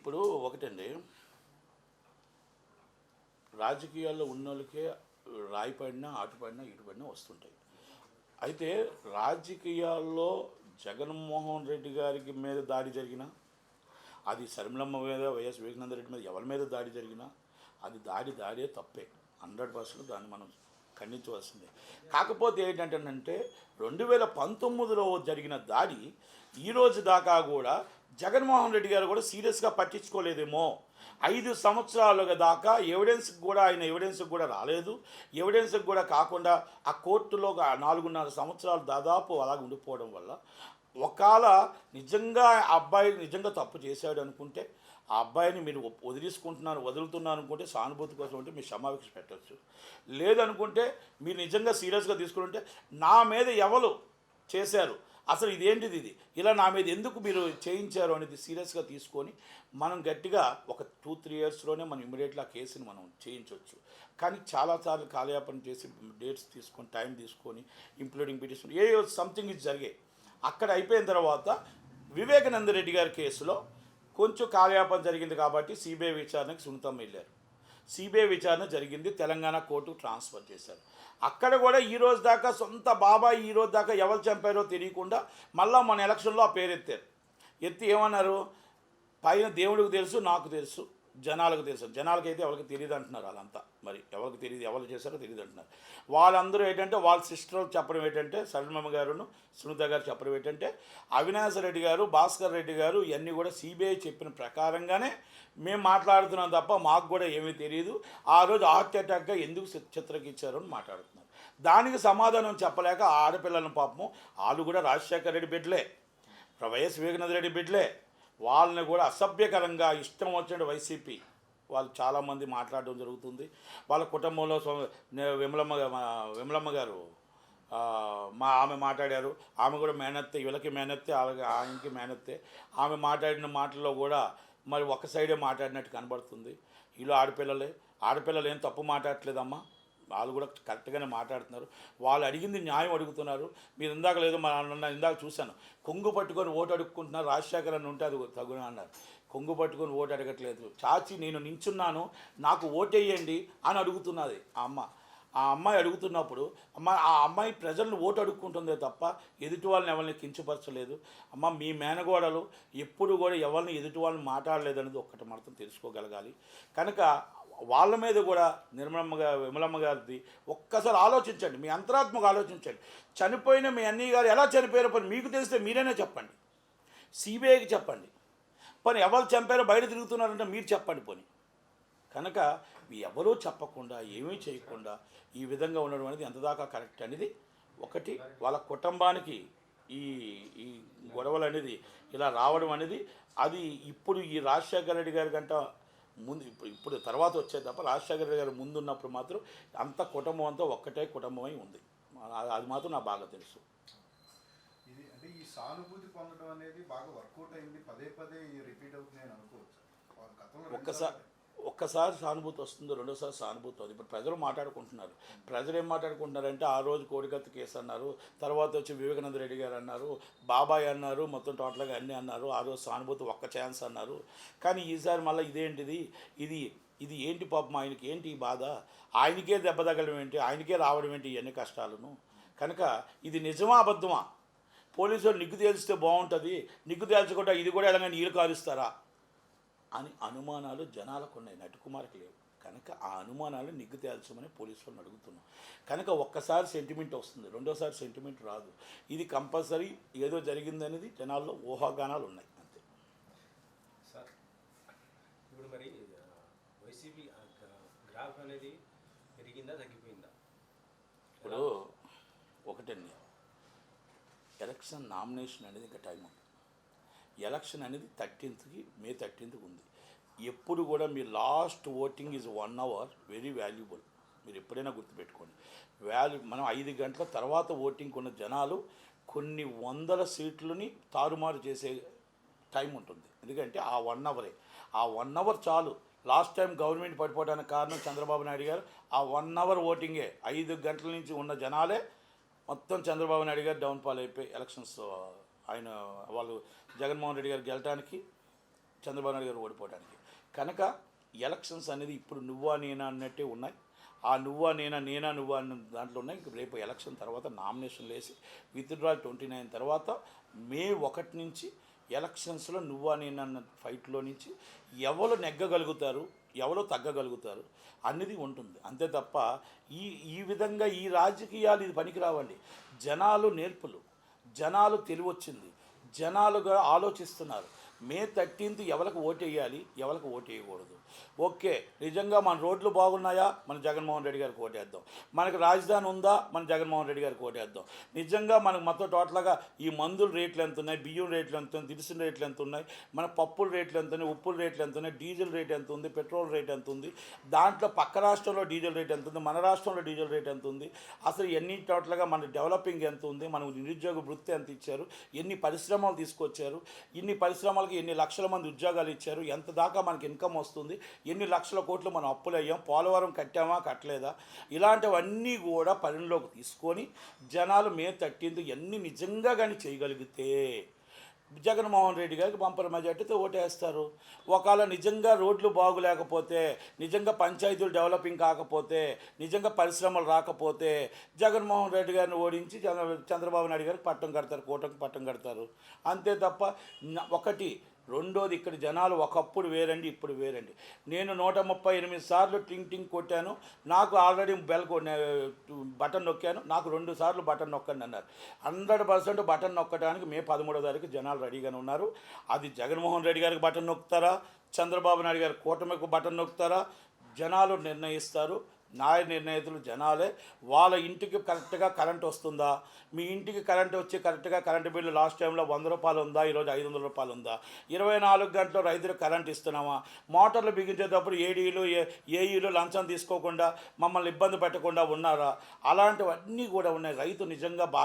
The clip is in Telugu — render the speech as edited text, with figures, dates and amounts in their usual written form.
ఇప్పుడు ఒకటండి, రాజకీయాల్లో ఉన్నోళ్ళకే రాయి పడినా, ఆటు పడినా, ఇటు పడినా వస్తుంటాయి. అయితే రాజకీయాల్లో జగన్మోహన్ రెడ్డి గారికి మీద దాడి జరిగినా, అది శర్మిలమ్మ మీద, వైఎస్ వివేకానంద రెడ్డి మీద ఎవరి మీద దాడి జరిగినా అది దాడే తప్పే. 100% దాన్ని మనం ఖండించవలసిందే. కాకపోతే ఏంటంటేనంటే 2019లో జరిగిన దాడి ఈరోజు దాకా కూడా జగన్మోహన్ రెడ్డి గారు కూడా సీరియస్గా పట్టించుకోలేదేమో. 5 సంవత్సరాలుగా దాకా ఆయన ఎవిడెన్స్కి కూడా రాలేదు. ఎవిడెన్స్కి కూడా కాకుండా ఆ కోర్టులో 4.5 సంవత్సరాలు దాదాపు అలాగ ఉండిపోవడం వల్ల ఒకవేళ నిజంగా ఆ అబ్బాయి నిజంగా తప్పు చేశాడు అనుకుంటే ఆ అబ్బాయిని మీరు వదులుతున్నాను అనుకుంటే సానుభూతి కోసం అంటే మీరు క్షమాభిక్ష పెట్టచ్చు. లేదనుకుంటే మీరు నిజంగా సీరియస్గా తీసుకుంటే నా మీద ఎవరు చేశారు, అసలు ఇదేంటిది, ఇలా నా మీద ఎందుకు మీరు చేయించారు అనేది సీరియస్గా తీసుకొని మనం గట్టిగా ఒక 2-3 ఇయర్స్లోనే మనం ఇమీడియట్గా ఆ కేసుని మనం చేయించవచ్చు. కానీ చాలాసార్లు కాలయాపన చేసి డేట్స్ తీసుకొని టైం తీసుకొని ఇంప్లూడింగ్ పిటిషన్ సంథింగ్ ఇది జరిగాయి. అక్కడ అయిపోయిన తర్వాత వివేకానంద రెడ్డి గారి కేసులో కొంచెం కాలయాపన జరిగింది కాబట్టి సిబిఐ విచారణకు సునీతమ్మ వెళ్ళారు. సిబిఐ విచారణ జరిగింది, తెలంగాణ కోర్టుకు ట్రాన్స్ఫర్ చేశారు. అక్కడ కూడా ఈరోజు దాకా సొంత బాబాయ్ ఈరోజు దాకా ఎవరు చంపారో తెలియకుండా మళ్ళీ మన ఎలక్షన్లో ఆ పేరు ఎత్తి ఏమన్నారు, పైన దేవుడికి తెలుసు, నాకు తెలుసు, జనాలకు తెలుసు. జనాలకైతే ఎవరికి తెలియదు అంటున్నారు. వాళ్ళంతా మరి ఎవరికి తెలియదు, ఎవరు చేశారో తెలియదు అంటున్నారు. వాళ్ళందరూ ఏంటంటే వాళ్ళ సిస్టర్ చెప్పడం ఏంటంటే, సరళమ్మ గారును సునీత గారు చెప్పడం ఏంటంటే, అవినాష్ రెడ్డి గారు, భాస్కర్ రెడ్డి గారు ఇవన్నీ కూడా సిబిఐ చెప్పిన ప్రకారంగానే మేము మాట్లాడుతున్నాం తప్ప మాకు కూడా ఏమీ తెలియదు, ఆ రోజు హార్ట్ అటాక్గా ఎందుకు చిత్రకిచ్చారు అని మాట్లాడుతున్నారు. దానికి సమాధానం చెప్పలేక ఆడపిల్లలను పాపము వాళ్ళు కూడా రాజశేఖర రెడ్డి బిడ్డలే, వైఎస్ వివేకానంద రెడ్డి బిడ్డలే, వాళ్ళని కూడా అసభ్యకరంగా ఇష్టం వచ్చినట్టు వైసీపీ వాళ్ళు చాలామంది మాట్లాడడం జరుగుతుంది. వాళ్ళ కుటుంబంలో విమలమ్మ గారు ఆమె మాట్లాడారు. ఆమె కూడా మేనత్తే, వీళ్ళకి మేనత్తే, అలాగే ఆయనకి మేనత్తే. ఆమె మాట్లాడిన మాటల్లో కూడా మరి ఒక సైడే మాట్లాడినట్టు కనబడుతుంది. వీళ్ళు ఆడపిల్లలు ఏం తప్పు మాట్లాడట్లేదమ్మా, వాళ్ళు కూడా కరెక్ట్గానే మాట్లాడుతున్నారు. వాళ్ళు అడిగింది న్యాయం అడుగుతున్నారు. మీరు ఇందాక లేదు ఇందాక చూశాను, కొంగు పట్టుకొని ఓటు అడుక్కుంటున్నారు. రాజశేఖర్ అని ఉంటే అది తగున అన్నారు. కొంగు పట్టుకొని ఓటు అడగట్లేదు, చాచి నేను నించున్నాను నాకు ఓటేయండి అని అడుగుతున్నది ఆ అమ్మాయి అడుగుతున్నప్పుడు ఆ అమ్మాయి ప్రజలను ఓటు అడుక్కుంటుందే తప్ప ఎదుటి వాళ్ళని ఎవరిని కించపరచలేదు. మీ మేనగోడలు ఎప్పుడు కూడా ఎవరిని ఎదుటి వాళ్ళని మాట్లాడలేదనేది ఒక్కటి మాత్రం తెలుసుకోగలగాలి. కనుక వాళ్ళ మీద కూడా విమలమ్మ గారిది ఒక్కసారి ఆలోచించండి, మీ అంతరాత్మకు ఆలోచించండి. చనిపోయిన మీ అన్నయ్య గారు ఎలా చనిపోయారో పని మీకు తెలిస్తే మీరైనా చెప్పండి, సిబిఐకి చెప్పండి. పని ఎవరు చంపారో బయట తిరుగుతున్నారంటే మీరు చెప్పండి పోని. కనుక ఎవరూ చెప్పకుండా ఏమీ చేయకుండా ఈ విధంగా ఉండడం అనేది ఎంతదాకా కరెక్ట్ అనేది ఒకటి. వాళ్ళ కుటుంబానికి ఈ ఈ గొడవలు అనేది ఇలా రావడం అనేది అది ఇప్పుడు ఈ రాజశేఖర రెడ్డి గారి కంటే ముందు ఇప్పుడు తర్వాత వచ్చే తప్ప రాజశేఖర రెడ్డి గారు ముందున్నప్పుడు మాత్రం అంత కుటుంబం అంతా ఒక్కటే కుటుంబమై ఉంది. అది మాత్రం నాకు బాగా తెలుసు. ఇది అంటే ఈ సానుభూతి పొందడం అనేది బాగా వర్కౌట్ అయింది, పదే రిపీట్ అవుతుంది అని అనుకోవచ్చు. ఒక్కసారి సానుభూతి వస్తుందో రెండోసారి సానుభూతి అవుతుంది. ఇప్పుడు ప్రజలు మాట్లాడుకుంటున్నారు. ప్రజలు ఏం మాట్లాడుకుంటున్నారంటే ఆ రోజు కోడికత్తి కేసు అన్నారు, తర్వాత వచ్చి వివేకానంద రెడ్డి గారు అన్నారు, బాబాయ్ అన్నారు, మొత్తం టోటల్గా అన్నీ అన్నారు. ఆ రోజు సానుభూతి ఒక్క ఛాన్స్ అన్నారు. కానీ ఈసారి మళ్ళీ ఇదేంటిది, ఇది ఏంటి పాపం, ఆయనకి ఏంటి ఈ బాధ, ఆయనకే దెబ్బ తగలడం ఏంటి, ఆయనకే రావడం ఏంటి, ఇవన్నీ కష్టాలను. కనుక ఇది నిజమా అబద్ధమా, పోలీసులు నిగ్గు తేల్చితే బాగుంటుంది, నిగ్గు తేల్చకుండా ఇది కూడా ఎలాగ నీళ్ళు కారుస్తారా అని అనుమానాలు జనాలకు ఉన్నాయి, నటుకుమార్కి లేవు. కనుక ఆ అనుమానాలు నిగ్గు తేల్చమని పోలీసులను అడుగుతున్నాం. కనుక ఒక్కసారి సెంటిమెంట్ వస్తుంది, రెండోసారి సెంటిమెంట్ రాదు. ఇది కంపల్సరీ ఏదో జరిగిందనేది జనాల్లో ఊహాగానాలు ఉన్నాయి అంతే. సార్ ఇప్పుడు మరి వైసీపీ గ్రాఫ్ అనేది పెరిగిందా తగ్గిపోయిందా? ఇప్పుడు ఒకటండి, ఎలక్షన్ నామినేషన్ అనేది ఇంకా టైం ఉంది. ఎలక్షన్ అనేది మే 13th ఉంది. ఎప్పుడు కూడా మీ last voting is 1 hour very valuable. మీరు ఎప్పుడైనా గుర్తుపెట్టుకోండి. మనం 5 గంటల తర్వాత ఓటింగ్కి ఉన్న జనాలు కొన్ని వందల సీట్లని తారుమారు చేసే టైం ఉంటుంది. ఎందుకంటే ఆ 1 hour ఆ 1 hour చాలు. లాస్ట్ టైం గవర్నమెంట్ పడిపోవడానికి కారణం చంద్రబాబు నాయుడు గారు. ఆ 1 hour ఓటింగే 5 గంటల నుంచి ఉన్న జనాలే మొత్తం చంద్రబాబు నాయుడు గారు డౌన్ఫాల్ అయిపోయి ఎలక్షన్స్ వాళ్ళు జగన్మోహన్ రెడ్డి గారు గెలటానికి చంద్రబాబు నాయుడు గారు ఓడిపోవడానికి. కనుక ఎలక్షన్స్ అనేది ఇప్పుడు నువ్వా నేనా అన్నట్టే ఉన్నాయి. ఆ నువ్వా నేనా నేనా నువ్వా అన్న దాంట్లో ఉన్నాయి. రేపు ఎలక్షన్ తర్వాత నామినేషన్లు వేసి విత్డ్రా 29 తర్వాత మే 1 నుంచి ఎలక్షన్స్లో నువ్వా నేనా అన్న ఫైట్లో నుంచి ఎవరు నెగ్గగలుగుతారు, ఎవరు తగ్గగలుగుతారు అనేది ఉంటుంది. అంతే తప్ప ఈ విధంగా ఈ రాజకీయాలు ఇది పనికిరావండి. జనాలు నేర్పులు, జనాలు తెలివొచ్చింది, జనాలుగా ఆలోచిస్తున్నారు. మే 13th ఎవరికి ఓటు వేయాలి, ఎవరికి ఓటు వేయకూడదు. ఓకే, నిజంగా మన రోడ్లు బాగున్నాయా, మన జగన్మోహన్ రెడ్డి గారికి ఓటేద్దాం. మనకు రాజధాని ఉందా, మన జగన్మోహన్ రెడ్డి గారికి ఓటేద్దాం. నిజంగా మనకు మొత్తం టోటల్గా ఈ మందుల రేట్లు ఎంత ఉన్నాయి, బియ్యం రేట్లు ఎంత ఉన్నాయి, దినుసుల రేట్లు ఎంత ఉన్నాయి, మన పప్పుల రేట్లు ఎంత ఉన్నాయి, ఉప్పుల రేట్లు ఎంత ఉన్నాయి, డీజిల్ రేట్ ఎంత ఉంది, పెట్రోల్ రేట్ ఎంత ఉంది, దాంట్లో పక్క రాష్ట్రంలో డీజిల్ రేట్ ఎంత ఉంది, మన రాష్ట్రంలో డీజిల్ రేట్ ఎంత ఉంది, అసలు ఎన్ని టోటల్గా మన డెవలపింగ్ ఎంత ఉంది, మనకు నిరుద్యోగ వృత్తి ఎంత ఇచ్చారు, ఎన్ని పరిశ్రమలు తీసుకొచ్చారు, ఇన్ని పరిశ్రమలకి ఎన్ని లక్షల మంది ఉద్యోగాలు ఇచ్చారు, ఎంత దాకా మనకి ఇన్కమ్ వస్తుంది, ఎన్ని లక్షల కోట్లు మనం అప్పులు అయ్యాం, పోలవరం కట్టామా కట్టలేదా, ఇలాంటివన్నీ కూడా పరిణలోకి తీసుకొని జనాలు మే 13th ఎన్ని నిజంగా కానీ చేయగలిగితే జగన్మోహన్ రెడ్డి గారికి బంపర్ మెజార్టీతో ఓటేస్తారు. ఒకవేళ నిజంగా రోడ్లు బాగులేకపోతే, నిజంగా పంచాయతీలు డెవలపింగ్ కాకపోతే, నిజంగా పరిశ్రమలు రాకపోతే జగన్మోహన్ రెడ్డి గారిని ఓడించి చంద్రబాబు నాయుడు గారికి పట్టం కడతారు, కూటమికి పట్టం కడతారు. అంతే తప్ప ఒకటి. రెండోది, ఇక్కడ జనాలు ఒకప్పుడు వేరండి, ఇప్పుడు వేరండి. నేను 138 సార్లు టింగ్ టింగ్ కొట్టాను, నాకు ఆల్రెడీ బటన్ నొక్కాను, నాకు 2 సార్లు బటన్ నొక్కండి అన్నారు. 100% బటన్ నొక్కడానికి మే 13వ తారీఖు జనాలు రెడీగానే ఉన్నారు. అది జగన్మోహన్ రెడ్డి గారికి బటన్ నొక్కుతారా, చంద్రబాబు నాయుడు గారి కూటమికి బటన్ నొక్కుతారా, జనాలు నిర్ణయిస్తారు. న్యాయ నిర్ణేతలు జనాలే. వాళ్ళ ఇంటికి కరెక్ట్గా కరెంట్ వస్తుందా, మీ ఇంటికి కరెంట్ వచ్చి కరెక్ట్గా కరెంటు బిల్లు లాస్ట్ టైంలో 100 రూపాయలు ఉందా, ఈరోజు 500 రూపాయలు ఉందా, 24 గంటలు రైతులకు కరెంట్ ఇస్తున్నామా, మోటార్లు బిగించేటప్పుడు ఏఈలు లంచం తీసుకోకుండా మమ్మల్ని ఇబ్బంది పెట్టకుండా ఉన్నారా, అలాంటివన్నీ కూడా ఉన్నాయి. రైతు నిజంగా